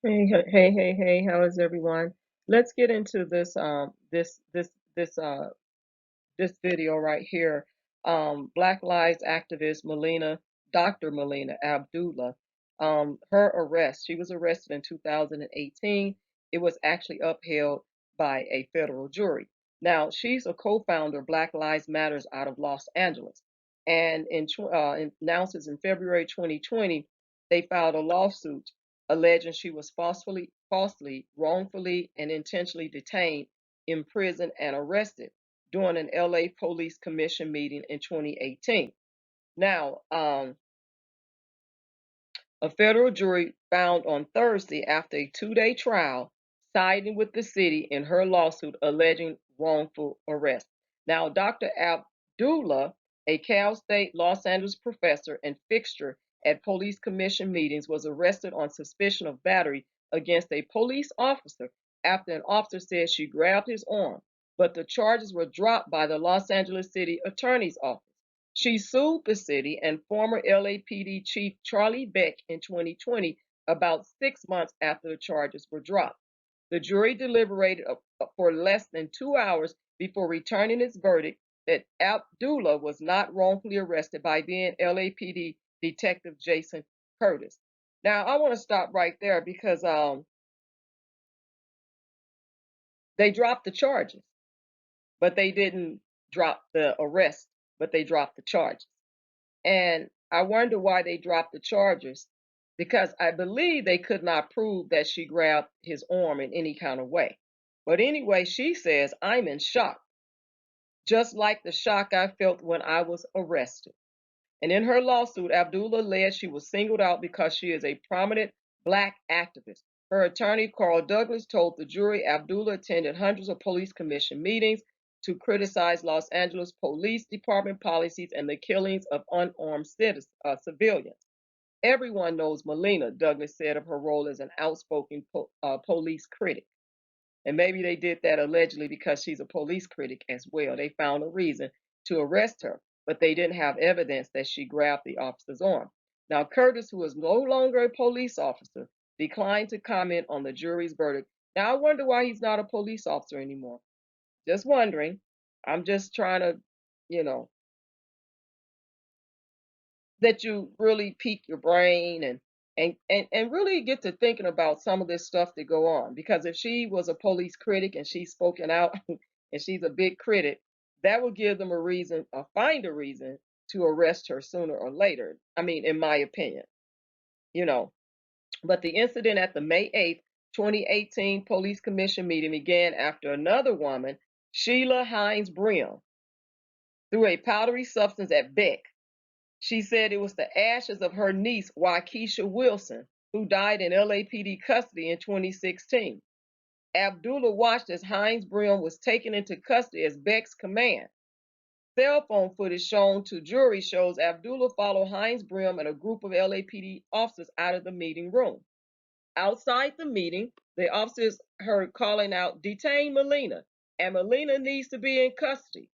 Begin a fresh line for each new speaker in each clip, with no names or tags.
Hey, how is everyone? Let's get into this video right here. Black Lives activist Dr. Melina Abdullah, her arrest, she was arrested in 2018. It was actually upheld by a federal jury. Now, she's a co-founder of Black Lives Matters out of Los Angeles. And announces in February 2020, they filed a lawsuit alleging she was falsely, wrongfully, and intentionally detained, imprisoned, and arrested during an LA Police Commission meeting in 2018. Now, a federal jury found on Thursday, after a 2-day trial, siding with the city in her lawsuit alleging wrongful arrest. Now, Dr. Abdullah, a Cal State Los Angeles professor and fixture at police commission meetings, was arrested on suspicion of battery against a police officer after an officer said she grabbed his arm, but the charges were dropped by the Los Angeles City Attorney's Office. She sued the city and former LAPD Chief Charlie Beck in 2020, about 6 months after the charges were dropped. The jury deliberated for less than 2 hours before returning its verdict that Abdullah was not wrongfully arrested by then LAPD Detective Jason Curtis. Now, I want to stop right there because they dropped the charges, but they didn't drop the arrest, but they dropped the charges. And I wonder why they dropped the charges, because I believe they could not prove that she grabbed his arm in any kind of way. But anyway, she says, I'm in shock, just like the shock I felt when I was arrested. And in her lawsuit, Abdullah alleged she was singled out because she is a prominent Black activist. Her attorney, Carl Douglas, told the jury Abdullah attended hundreds of police commission meetings to criticize Los Angeles Police Department policies and the killings of unarmed civilians. Everyone knows Melina, Douglas said of her role as an outspoken police critic. And maybe they did that allegedly because she's a police critic as well. They found a reason to arrest her, but they didn't have evidence that she grabbed the officer's arm. Now, Curtis, who is no longer a police officer, declined to comment on the jury's verdict. Now, I wonder why he's not a police officer anymore. Just wondering. I'm just trying to, you know, that you really pique your brain and really get to thinking about some of this stuff that go on. Because if she was a police critic and she's spoken out and she's a big critic, that would give them a reason or find a reason to arrest her sooner or later. I mean, in my opinion, you know. But the incident at the May 8th, 2018 police commission meeting began after another woman, Sheila Hines Brim, threw a powdery substance at Beck. She said it was the ashes of her niece, Waukesha Wilson, who died in LAPD custody in 2016. Abdullah watched as Hines Brim was taken into custody as Beck's command. Cell phone footage shown to jury shows Abdullah followed Hines Brim and a group of LAPD officers out of the meeting room. Outside the meeting, the officers heard calling out, "Detain Melina, and Melina needs to be in custody."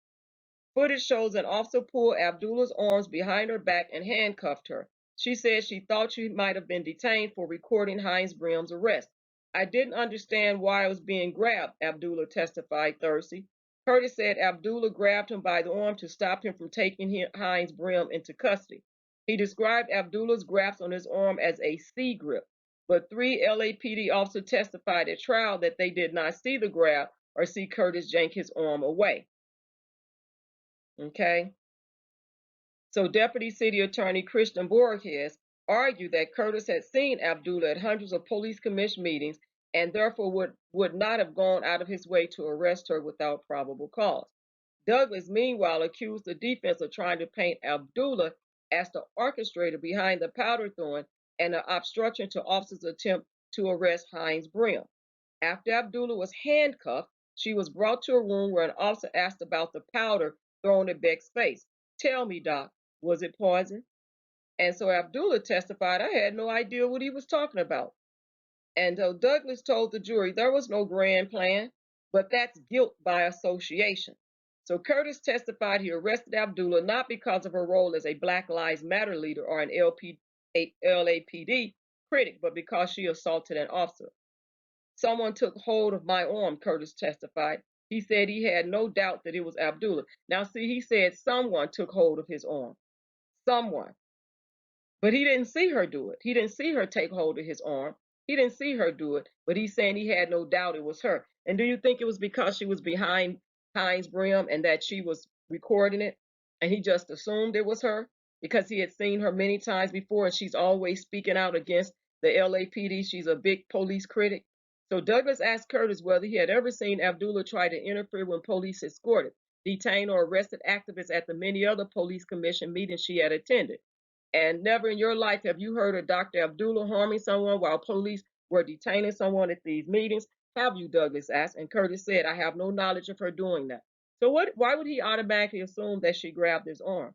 Footage shows an officer pulled Abdullah's arms behind her back and handcuffed her. She said she thought she might have been detained for recording Hines Brim's arrest. I didn't understand why I was being grabbed, Abdullah testified Thursday. Curtis said Abdullah grabbed him by the arm to stop him from taking Hines Brim into custody. He described Abdullah's grasp on his arm as a C grip, but 3 LAPD officers testified at trial that they did not see the grab or see Curtis yank his arm away. Okay? So Deputy City Attorney Christian Borges argued that Curtis had seen Abdullah at hundreds of police commission meetings and therefore would not have gone out of his way to arrest her without probable cause. Douglas, meanwhile, accused the defense of trying to paint Abdullah as the orchestrator behind the powder throwing and the obstruction to officers' attempt to arrest Hines Brim. After Abdullah was handcuffed, she was brought to a room where an officer asked about the powder thrown at Beck's face. Tell me, Doc, was it poison? And so Abdullah testified, I had no idea what he was talking about. And Douglas told the jury there was no grand plan, but that's guilt by association. So Curtis testified he arrested Abdullah not because of her role as a Black Lives Matter leader or an LAPD critic, but because she assaulted an officer. Someone took hold of my arm, Curtis testified. He said he had no doubt that it was Abdullah. Now, see, he said someone took hold of his arm. Someone. But he didn't see her do it. He didn't see her take hold of his arm. He didn't see her do it, but he's saying he had no doubt it was her. And do you think it was because she was behind Heinz Brim and that she was recording it? And he just assumed it was her because he had seen her many times before and she's always speaking out against the LAPD. She's a big police critic. So Douglas asked Curtis whether he had ever seen Abdullah try to interfere when police escorted, detained, or arrested activists at the many other police commission meetings she had attended. And never in your life have you heard of Dr. Abdullah harming someone while police were detaining someone at these meetings? Have you, Douglas asked? And Curtis said, I have no knowledge of her doing that. So why would he automatically assume that she grabbed his arm?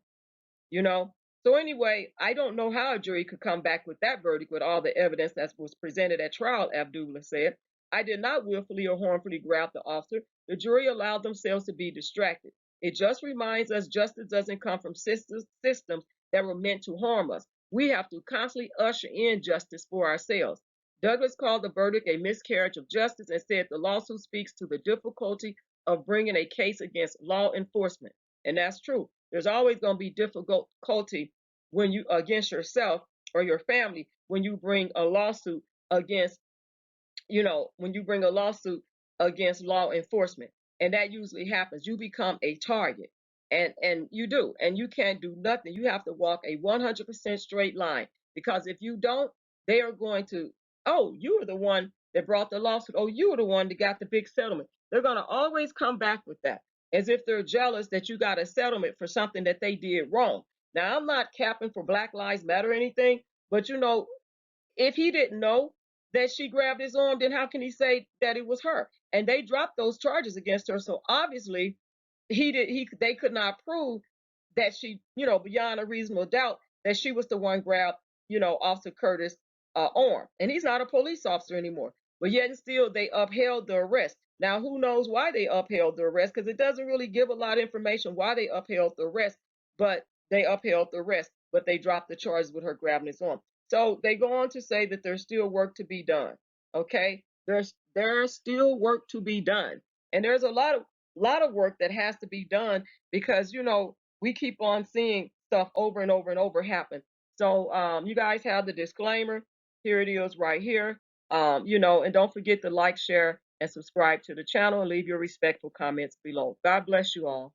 You know? So anyway, I don't know how a jury could come back with that verdict with all the evidence that was presented at trial, Abdullah said. I did not willfully or harmfully grab the officer. The jury allowed themselves to be distracted. It just reminds us justice doesn't come from systems that were meant to harm us. We have to constantly usher in justice for ourselves. Douglas called the verdict a miscarriage of justice and said the lawsuit speaks to the difficulty of bringing a case against law enforcement. And that's true. There's always going to be difficulty when you against yourself or your family when you bring a lawsuit against, when you bring a lawsuit against law enforcement. And that usually happens. You become a target. And you do. And you can't do nothing. You have to walk a 100% straight line. Because if you don't, they are going to, oh, you were the one that brought the lawsuit. Oh, you were the one that got the big settlement. They're going to always come back with that, as if they're jealous that you got a settlement for something that they did wrong. Now, I'm not capping for Black Lives Matter or anything, but if he didn't know that she grabbed his arm, then how can he say that it was her? And they dropped those charges against her. So obviously they could not prove that she, beyond a reasonable doubt, that she was the one grabbed, Officer Curtis' arm. And he's not a police officer anymore. But yet and still they upheld the arrest. Now who knows why they upheld the arrest, because it doesn't really give a lot of information why they upheld the arrest, but they upheld the arrest, but they dropped the charges with her grabbing his arm. So they go on to say that there's still work to be done. Okay, there's still work to be done, and there's a lot of work that has to be done because we keep on seeing stuff over and over and over happen. So you guys have the disclaimer. Here it is right here. And don't forget to like, share, and subscribe to the channel and leave your respectful comments below. God bless you all.